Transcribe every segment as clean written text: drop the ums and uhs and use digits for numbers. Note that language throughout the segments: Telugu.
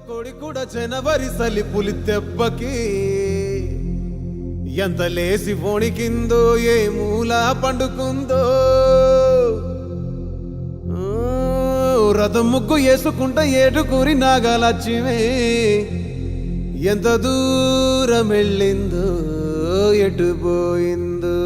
కోడి కూడా జనవరి సలి పులి దెబ్బకి ఎంత లేసి వణికిందో ఏ మూల పండుకుందో రథం ముగ్గు వేసుకుంట ఏడుకూరి నాగలక్ష్మి ఎంత దూరం వెళ్ళిందో ఎటు పోయిందో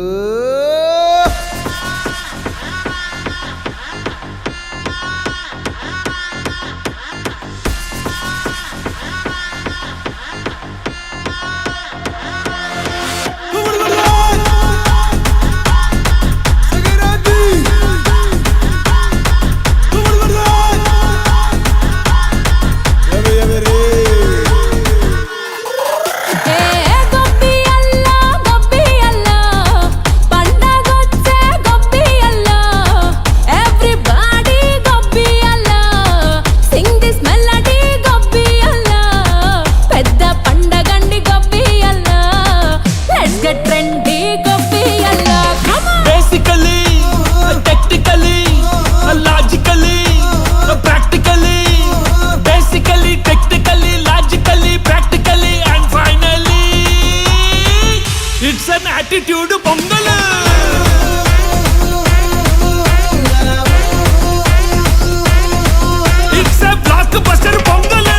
attitude Pongal it's a blockbuster Pongal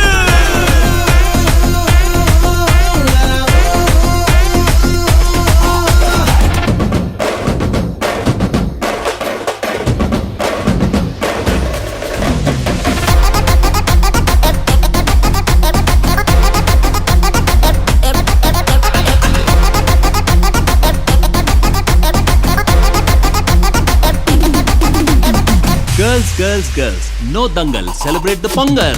Girls, no dangal, celebrate the Pongal.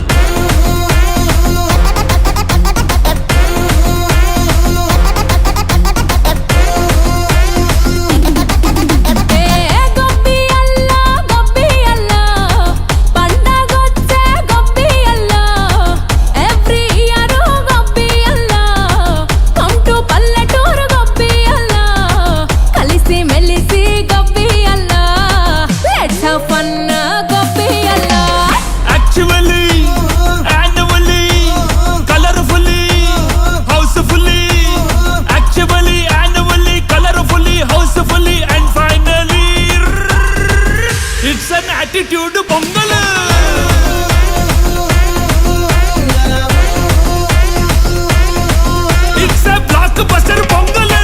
Attitude Pongal it's a blockbuster Pongal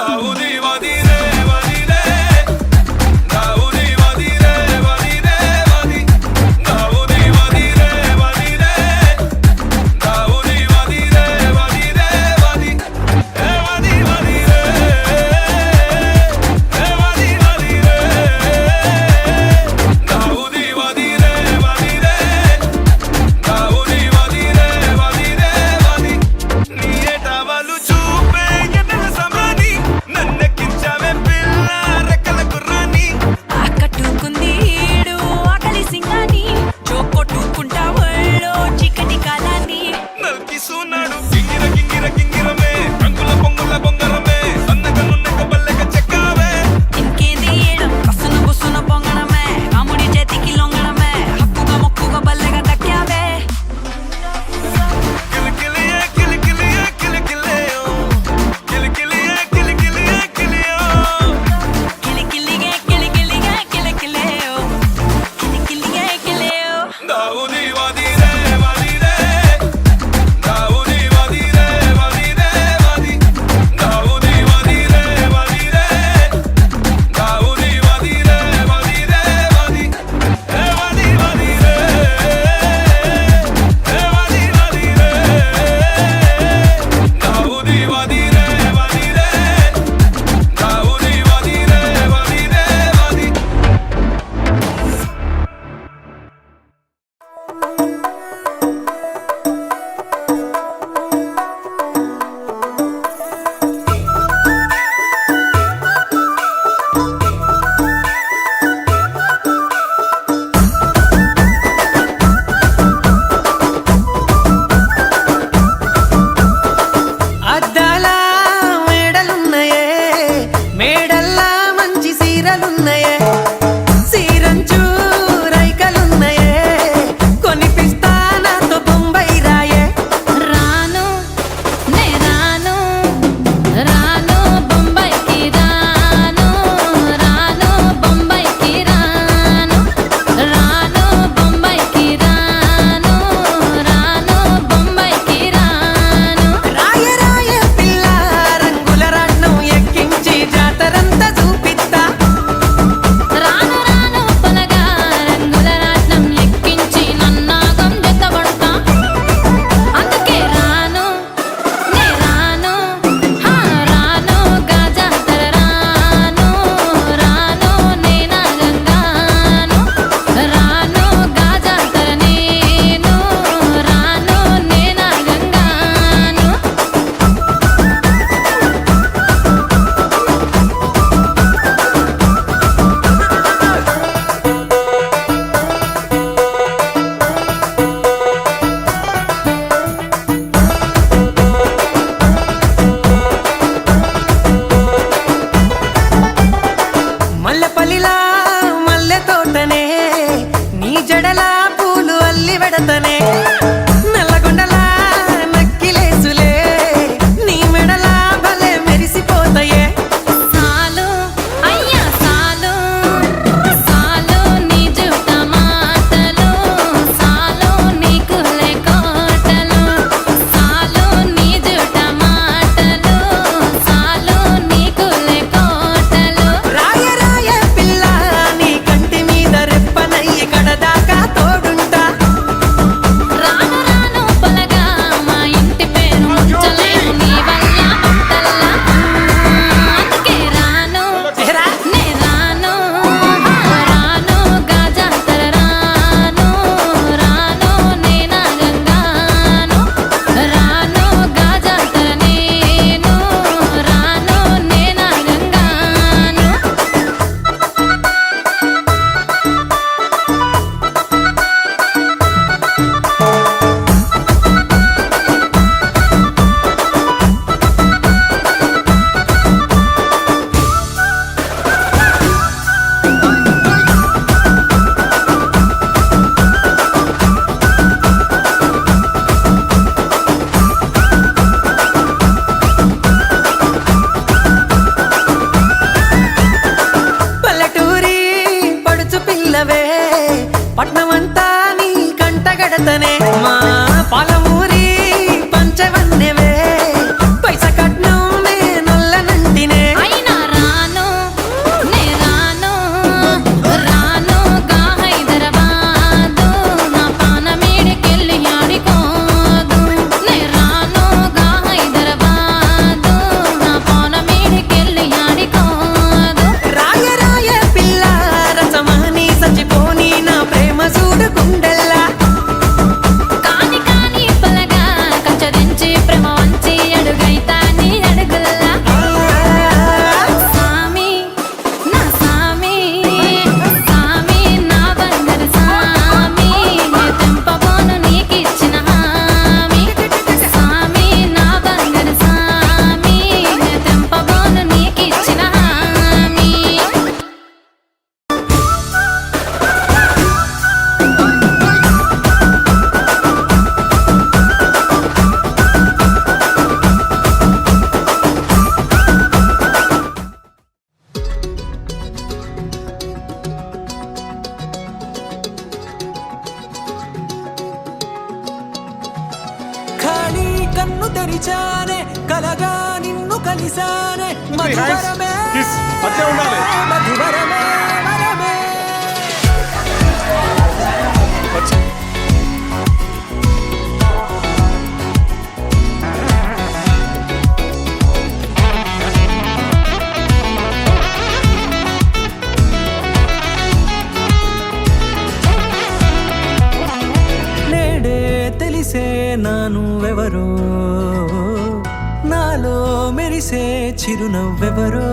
దావుది వదిరే వదిరే దావుది వదిరే వదిరే వది దావుది వదిరే వదిరే దావుది వదిరే వదిరే వది ఏ వది వదిరే ఏ వది వదిరే దావుది వదిరే వదిరే దావుది వదిరే వదిరే వది నీ ఎటవలు చూపే ఎన్నెల సమని నన్ను తెరిచానే కలగా నిన్ను కలిసానే మధువరమే మధువరమే వరమే. నేడే తెలిసే నానువెవరో నాలో మెరిసే చిరునవ్వెవరో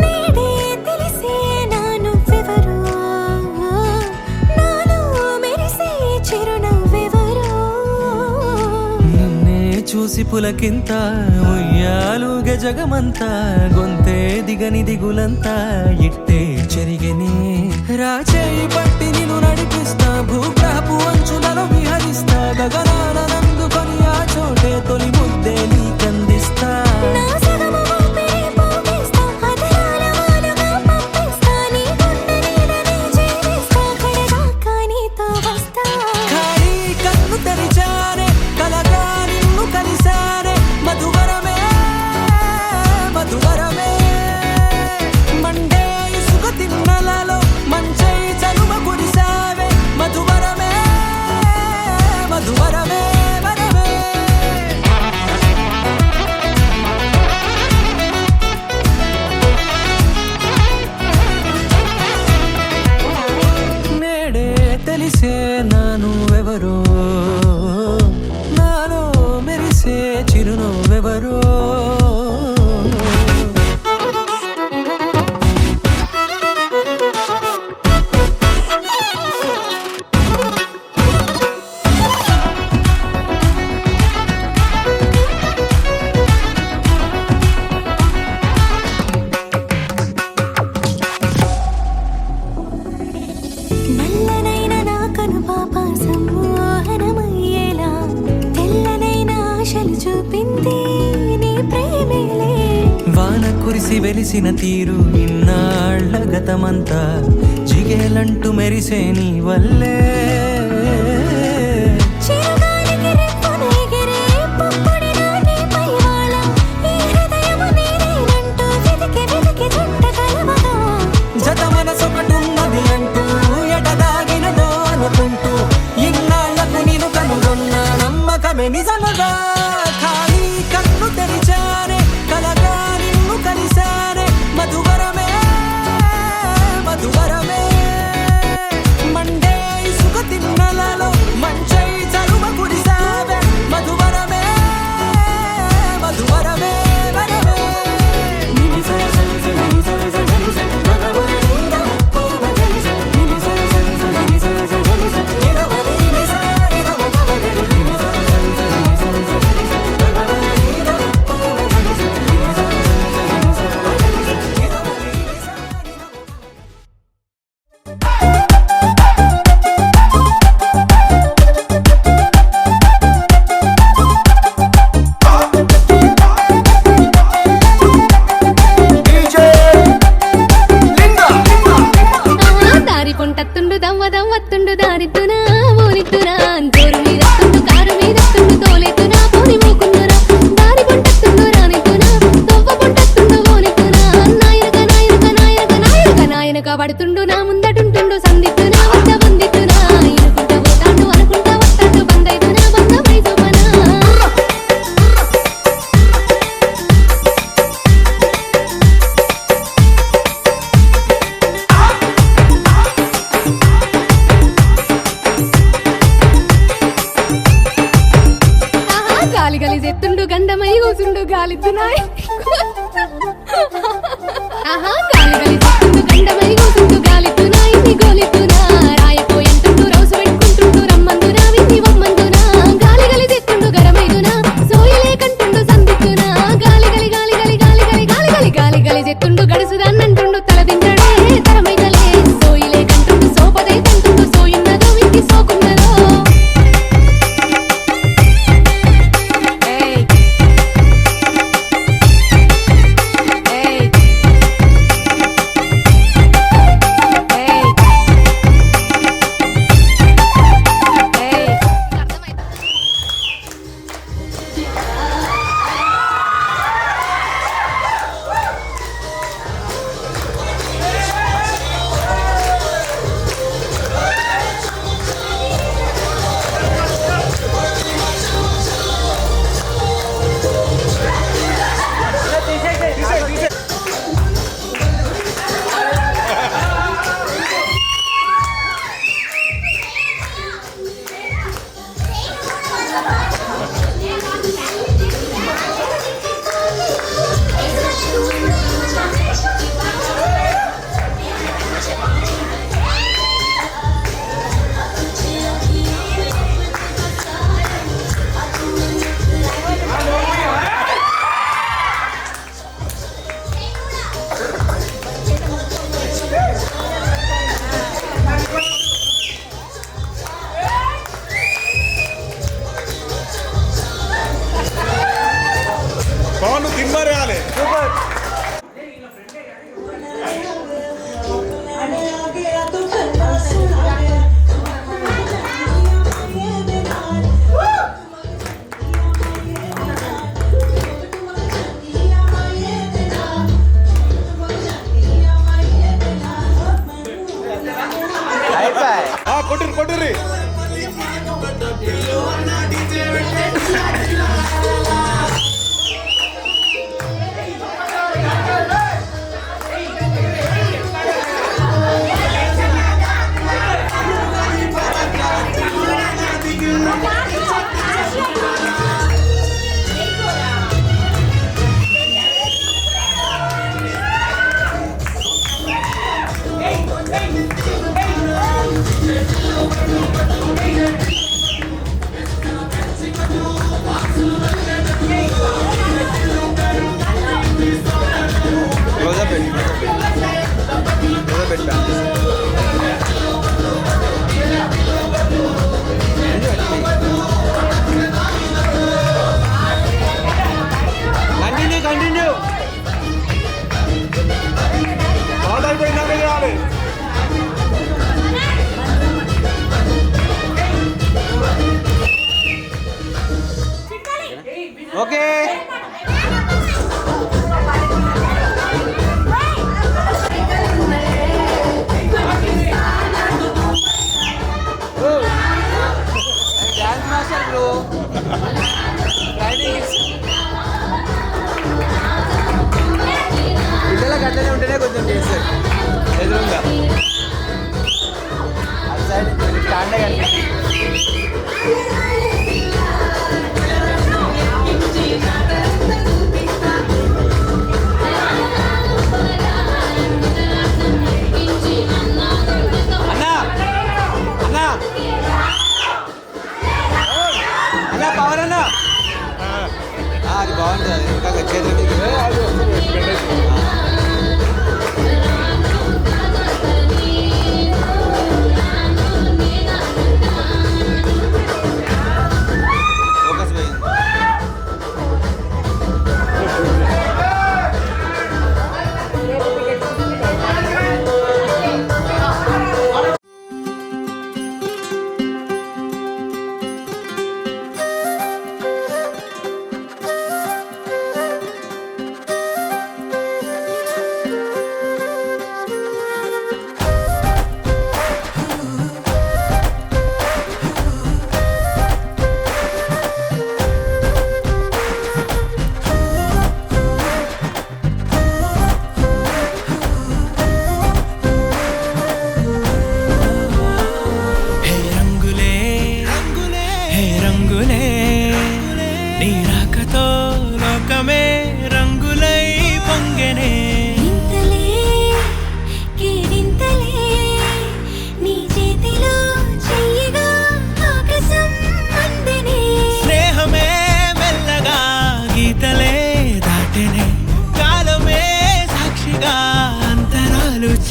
నేడే తెలిసే నానువెవరో నాలో మెరిసే చిరునవ్వెవరో నిన్నే చూసి పులకింత ఉయ్యాలుగ జగమంతా గొంతే దిగని దిగులంతా ఇట్టే చెరిగని రాచేయి పట్టి నిన్ను నడిపిస్తా భూగ్రహపు అంచులలో విహరిస్తా గగనాల నందుకొని ఆ చోటే తొలి ముద్దే నీకందిస్తా నా సగము ఊపిరి పోగేస్తా అధరాల వాలుగా పంపిస్తా నీ గుండె నీడనే చేరిస్తా కడదాకా నీతో వస్తా. ఖాళీ కన్ను తెరిచానే కలగా నిన్ను కలిసానే మధువరమే మధువరమే మండే ఇసుక తిన్నలలో మంచై చలువ కురిసావే మధువరమే మధువరమే వరమే. నేడే తెలిసే నానువెవరో నాలో మెరిసే చిరునవ్వెవరో నల్లనైన నా కనుపాప సమ్మోహనమయ్యేలా తెల్లనైన ఆశలు చూపింది నీ ప్రేమేలే. వాన కురిసి వెలిసిన తీరు ఇన్నాళ్ల గతమంతా జిగేలంటూ మెరిసే నీ వల్లే చిరుగాలికి రెప్పన ఎగిరే పుప్పొడిన నీ పైవాళ ఈ హృదయము నీదేనంటూ వెతికి వెతికి జంట కలవగా జత మనసొకటున్నది అంటూ ఎడదాగినదో అనుకుంటూ ఇన్నాళ్లకు నేను కనుగొన్న నమ్మకమే నిజముగా ఖాళీ కన్ను తెరిచానే కలగా నిన్ను కలిసానే మధువరమే మధువరమే మండే ఇసుక తిన్నలలో మంచై చలువ కురిసావే మధువరమే మధువరమే వరమే. దారి పొంటత్తుండు దవ్వ దవ్వత్తుండు దారిద్దునా ఊరిద్దునా జోరు మీదత్తుండు కారు మీదత్తుండు తోలెత్తునా పోని మూకుందునా దారి పొంటత్తుండు రానిద్దునా దవ్వ పొంటత్తుండు ఓనిద్దునా నాయనక నాయనక నాయనక నాయనక నాయనక పడుతుండు నా ముందటుంటుండు సందిద్దునా వద్ద వందిద్దునా ఇనుకుంటా పోతాండు అనుకుంటా వస్తాడు బందైదునా బంధమై జోమనా. గాలి గలి చెత్తుండు గంధమై కూసుండు గాలిద్దునాయ్ గాలి గలి చెత్తుండు గంధమై కూసుండు గాలిద్దునాయ్ నీ గోలిద్దునా రాయపోయంటుండు రౌసు పెట్టుకుంటుండు రమ్మందునా విని వమ్మందునా గాలి గలి చెత్తుండు గరమైదునా సోయలే కంటుండు సందిద్దునా గాలి గలి గాలి గలి గాలి గలి గాలి గలి గాలి గలి చెత్తుండు గడుసుదాన్నంటుండు తల దించడే తరమైదలే సోయలే కంటుండు సోపదై తంటుండు సోయున్నదో వింటి సోకున్నదో.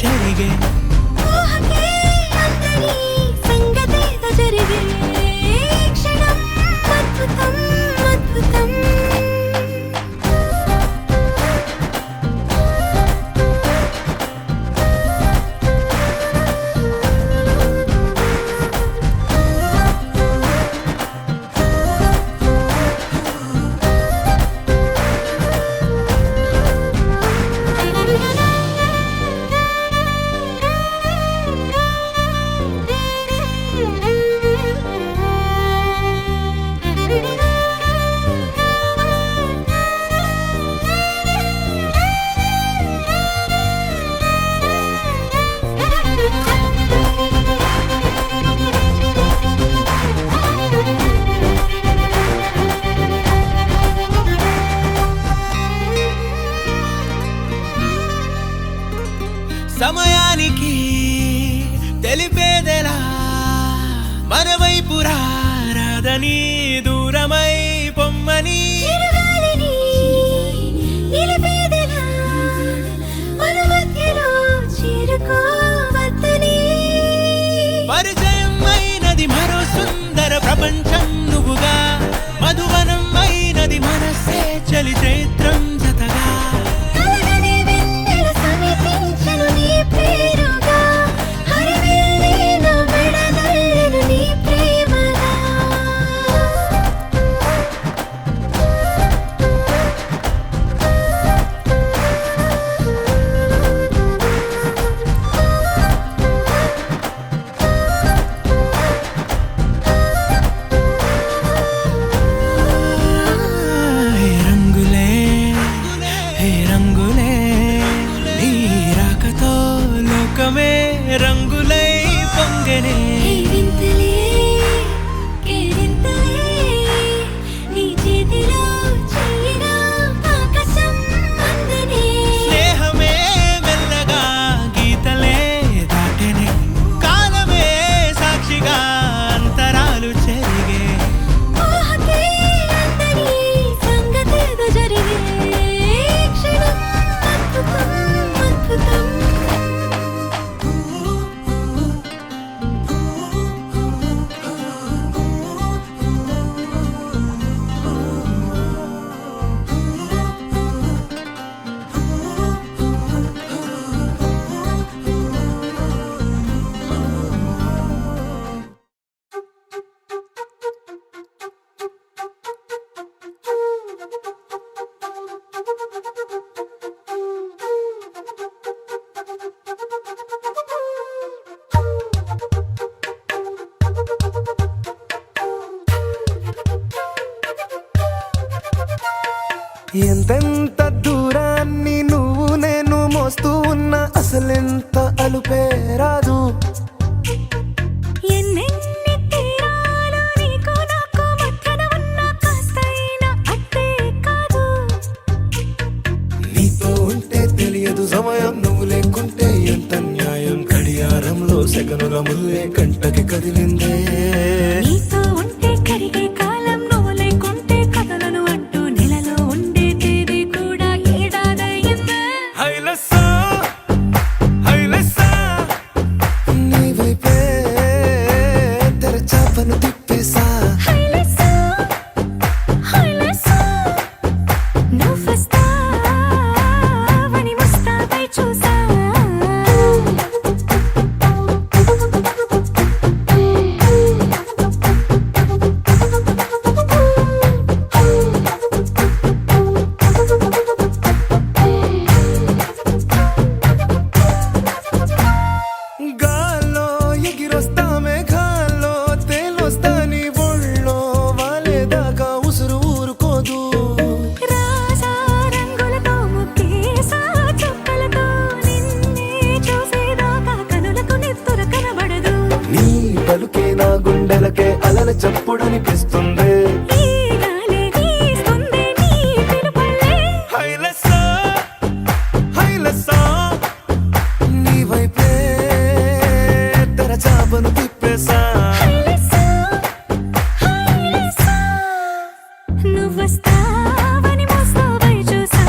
చెరిగే ఊహకే అందని సంగతేదో జరిగే క్షణం అద్భుతం అద్భుతం సమయానికి తెలిపేదెలా మన వైపు రాదని దూరమై పొమ్మని చిరుగాలిని నిలిపేదెలా మన మధ్యలో చేరుకోవద్దని పరిచయం అయినది మరో సుందర ప్రపంచం నువ్వుగా మధువనం అయినది మనసే చలి చైత్రం జతగా కలగని వెన్నెల సమీపించను నీ పేరుగా హరివెల్లిన విడదల్లెను నీ ప్రేమగా హే రంగులే హే రంగులే నీ రాకతో లోకమే రంగులై పొంగనే కేరింతలే కేరింతలే నీ చేతిలో చెయ్యిగా ఆకాశం అందనే స్నేహమే మెల్లగా గీతలే దాటెనే కాలమే సాక్షిగా అంతరాలు చెరిగే ఊహకే అందని సంగతేదో జరిగే క్షణం అద్భుతం అద్భుతం ఎంతెంత దూరాన్ని నువ్వు నేను మోస్తూ ఉన్నా అసలెంత అలుపే రాదు ఎన్నెన్ని తీరాలు నీకు నాకు మధ్యన ఉన్న కాస్తైనా అట్టే కాదు నీతో ఉంటే తెలియదు సమయం నువ్వు లేకుంటే ఎంత న్యాయం గడియారంలో సెకనుల ముల్లే కంటకి కదిలిందే నీతో ఉంటే కరిగే కాలం నువ్వు లేకుంటే కథలను అంటూ నెలలో ఉండే తేదీ కూడా ఏడాదయ్యిందే హైలసా హైలసా నీ వైపే తెరచాపను తిప్పేసా హైలెస్సా హైలెస్సా నువ్వొస్తావని ముస్తాబై చూసా గాల్లో ఎగిరొస్తా మేఘాల్లో తేలొస్తా నీ ఒళ్ళో వాలేదాకా ఉసురు ఊరుకోదు రాజా రంగులతో ముక్కేసా చుక్కలతో నిన్నే చూసేదాకా కనులకు నెత్తుర కనబడదు నీ పలుకే నా గుండెలకే అలల చప్పుడనిపిస్తుంది ఈ గాలి వీస్తుంది నీ పిలుపులే హైలసా హైలసా నీ వైపే తెరచాపను తిప్పేసా హైలెస్సా హైలెస్సా నువ్వొస్తావని ముస్తాబై చూసా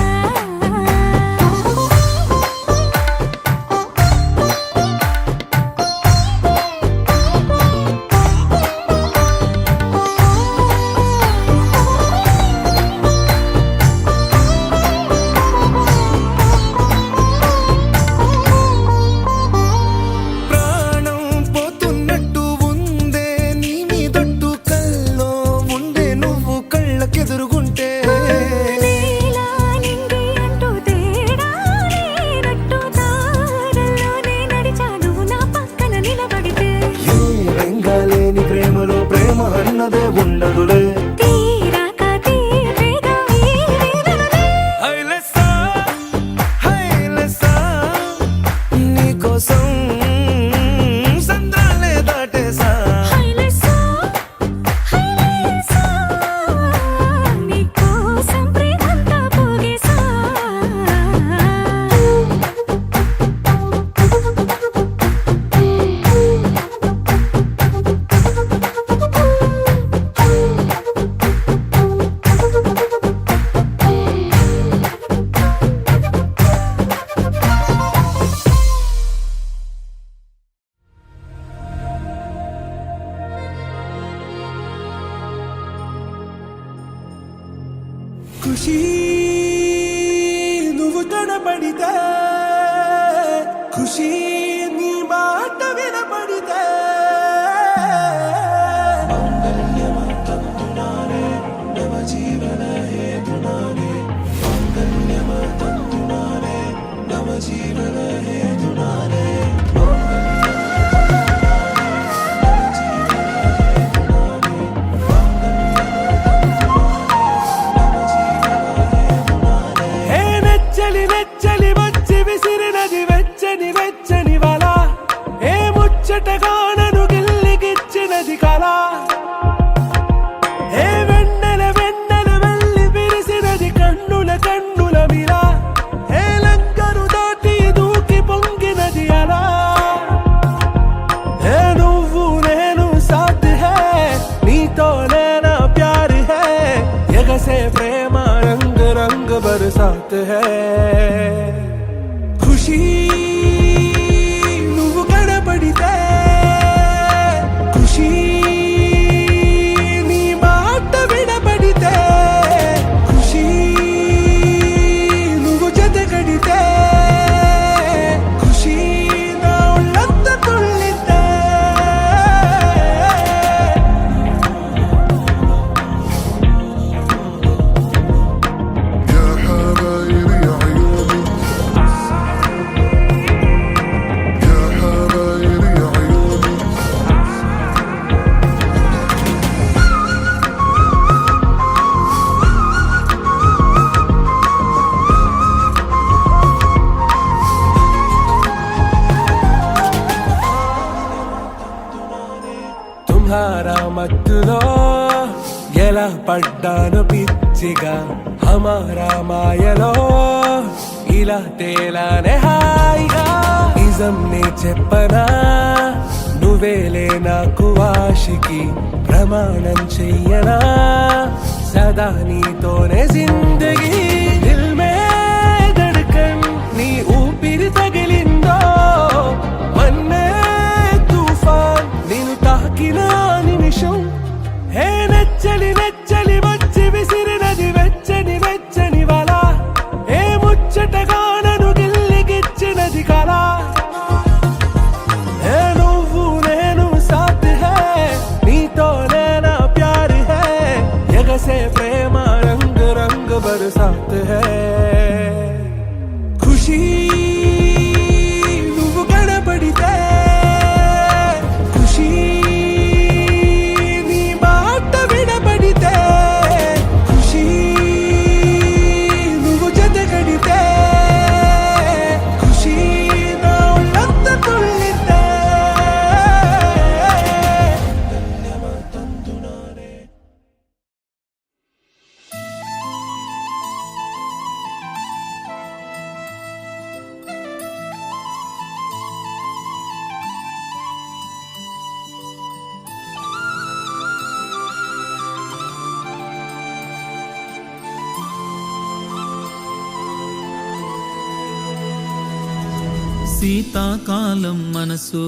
కోసం సంద్రాలే దాటేసా హైలేసా హైలేసా నీకోసం ప్రేమంతా పోగేసా ఖుషి నువ్వు కనపడితే ఖుషి నీ మాట వినపడితే హే నెచ్చలి నెచ్చలి వచ్చి విసిరినది వెచ్చని వెచ్చని వల ఏ ముచ్చటగా నన్ను గిల్లిగిచ్చినది కళ ఏ వెన్నెల వెన్నెల వెళ్ళి విరిసినది కన్నుల కన్నుల మిల ఏ లంకను దాటి దూకి పొంగినది అలా ఏ నువ్వు నేను సాథ్ హే నీతోనే నా ప్యార్ హే ఎగసే ప్రేమ రంగ్ రంగ్ బరసాత్ హే ఖుషి నువ్వు కనపడితే ఖుషి నీ మాట వినపడితే ఖుషి నువ్వు జతగడితే ఖుషి నా ఒళ్ళంత తుళ్ళితే يا حبايبي عيوني يا حبايبي عيوني తుమ్హారా మత్తులో ఎలా పడ్డాను పిచ్చిగా హమారా మాయలో ఇలా తేలానే హాయిగా నిజం నే చెప్పనా నువ్వేలే నాకు ఆశికి ప్రమాణం చెయ్యనా సదా నీతోనే జిందగీ దిల్ మే ధడ్కన్ నీ ఊపిరి తగిలిందో మన్నే తుఫాన్ నేను తాకిన నిమిషం హే నెచ్చలి నెచ్చలి వచ్చి విసిరినది వెచ్చని వెచ్చని వల ఏ ముచ్చటగా నన్ను గిల్లిగిచ్చినది కళ ఏ నువ్వు నేను సాథ్ హే నీతోనే నా ప్యార్ హే ఎగసే ప్రేమ రంగ్ రంగ్ బరసాత్ హే ఖుషి నువ్వు కనపడితే ఖుషి నీ మాట వినపడితే ఖుషి నువ్వు జతగడితే ఖుషి నా ఒళ్ళంత తుళ్ళితే శీతాకాలం మనసు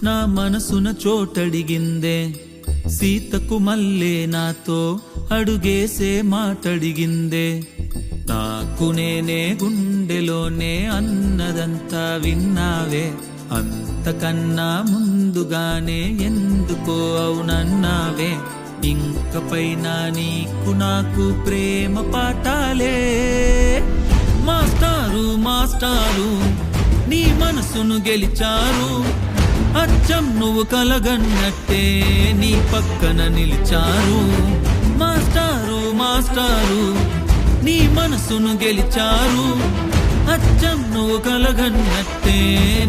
నా మనసున చోటడిగిందే సీతకు మల్లే నాతో అడుగేసే మాటడిగిందే నాకు నేనే గుండెలోనే అన్నదంతా విన్నావే అంతకన్నా ముందుగానే ఎందుకో అవునన్నావే ఇంకపైన నీకు నాకు ప్రేమ పాఠాలే మాస్టారు మాస్టారు నీ మనసును గెలిచారు అచ్చం నువ్వు కలగన్నట్టే నీ పక్కన నిలిచారు మాస్టారు మాస్టారు నీ మనసును గెలిచారు అచ్చం అచ్చం నువ్వు కలగన్నట్టే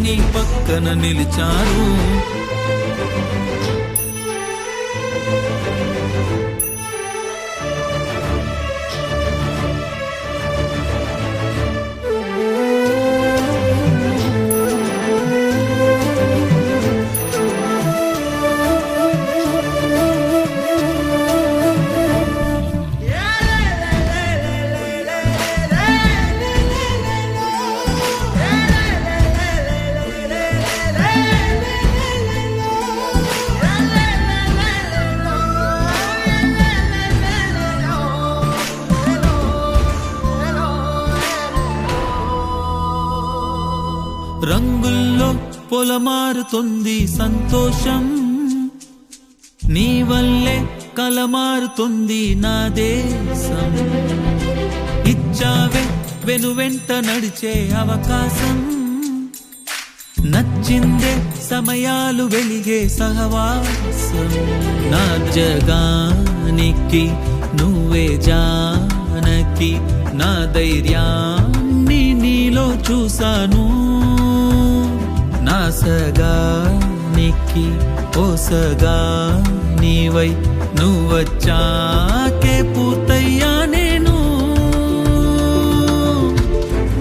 నీ పక్కన నిలిచారు. రంగుల్లో పొలమారుతుంది సంతోషం, నీ వల్లే కలమారుతుంది నా దేశం. ఇచ్చావే వెనువెంట నడిచే అవకాశం, నచ్చిందే సమయాలు వెలిగే సహవాసం. నా జగానికి నువ్వే జానకి, నా ధైర్యాన్ని నీలో చూసాను. నా సగానికి ఓ సగా నీవై నువ్వొచ్చాకే పూర్తయ్యా నేను.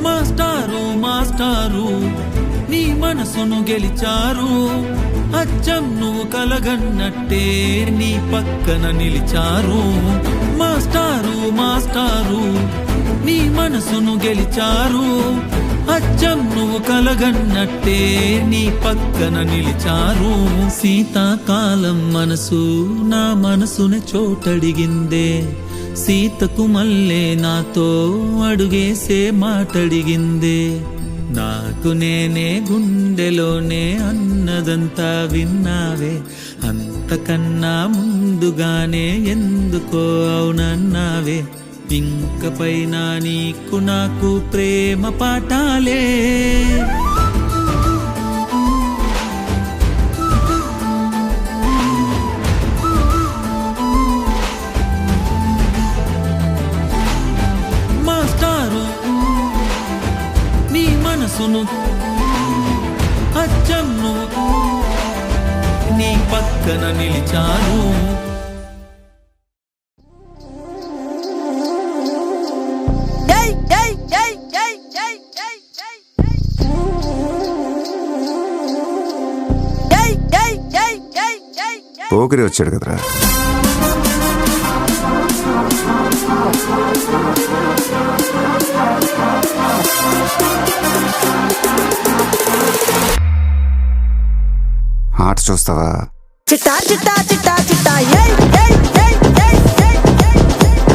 మాస్టారు మాస్టారు నీ మనసును గెలిచారు, అచ్చం నువ్వు కలగన్నట్టే నీ పక్కన నిలిచారు. మాస్టారు మాస్టారు నీ మనసును గెలిచారు, అచ్చం నువ్వు కలగన్నట్టే నీ పక్కన నిలిచారు. శీతాకాలం మనసు నా మనసుని చోటడిగిందే, సీతకు మల్లే నాతో అడుగేసే మాటడిగిందే. నాకు నేనే గుండెలోనే అన్నదంతా విన్నావే, అంతకన్నా ముందుగానే ఎందుకో అవునన్నావే. ఇంక పైన నీకు నాకు ప్రేమ పాఠాలే. మాస్టారు నీ మనసును అచ్చం నువ్వు నీ పక్కన నిలిచారు. పోకిరి వచ్చాడు కదరా. ఆట చూస్తావా? చిట్టా చిట్టా చిట్టా చిట్టా ఏయ్ ఏయ్ ఏయ్ ఏయ్ ఏయ్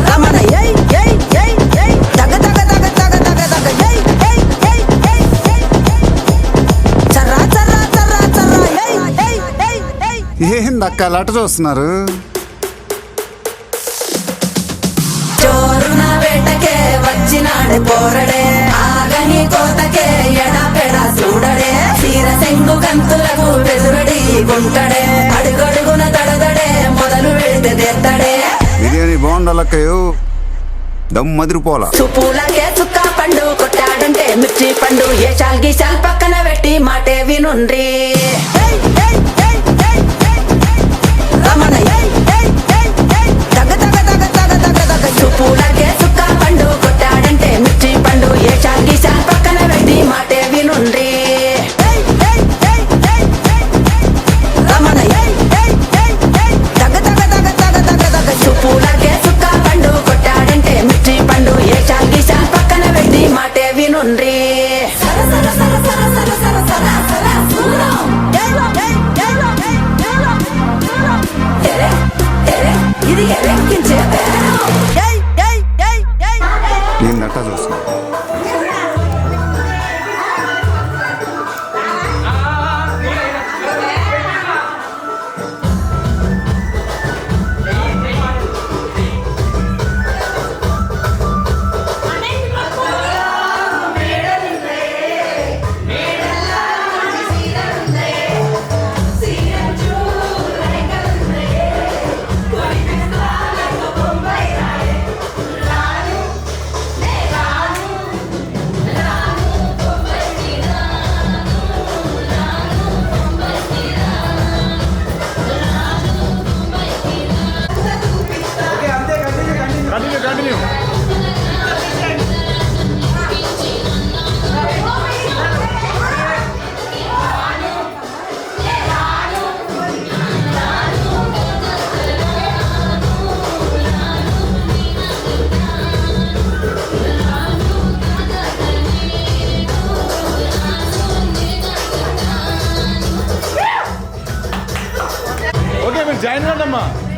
రమణ ఏయ్ ఏయ్ ఏయ్ ఏయ్ దగ దగ దగ దగ దగ దగ ఏయ్ ఏయ్ ఏయ్ ఏయ్ ఏయ్ చర్రా చర్రా చర్రా చర్రా ఏయ్ ఏయ్ ఏయ్ ఏయ్. ఏందక్క అలా ఆట చూస్తున్నారు? చోరున వేటకే వచ్చినాడే పోరడే, ఆగని కోతకే ఎడా పెడా చూడడే. తీర సెంగు కంతులకు బెదురడి గుంటడే, అడుగడుగున తడదడే మొదలు వెళితే తెత్తడే. బిర్యానీ బాగుండాలక్కయ్యో, దమ్ మదిరిపోలా. చుప్పులకే చుక్క పండు కొట్టాడంటే మిర్చి పండు, ఏ చాల్ గీసాల్ పక్కన పెట్టి మాటే వినుండ్రి. రమణ దగ దగ దగ దగ దగ దగ చుప్పులకే చుక్క పండు కొట్టాడంటే మిర్చి పండు, ఏ చాల్ గీసాల్ పక్కన పెట్టి మాటే వినుండ్రి. రమణ దగ దగ దగ దగ దగ దగ చుప్పులకే చుక్క పండు కొట్టాడంటే మిర్చి పండు, ఏ చాల్ గీసాల్ పక్కన పెట్టి మాటే వినుండ్రి. ఇది ఎరెక్కించే నేను దట్టా చూస్తున్నా. కూర్చోండి అమ్మా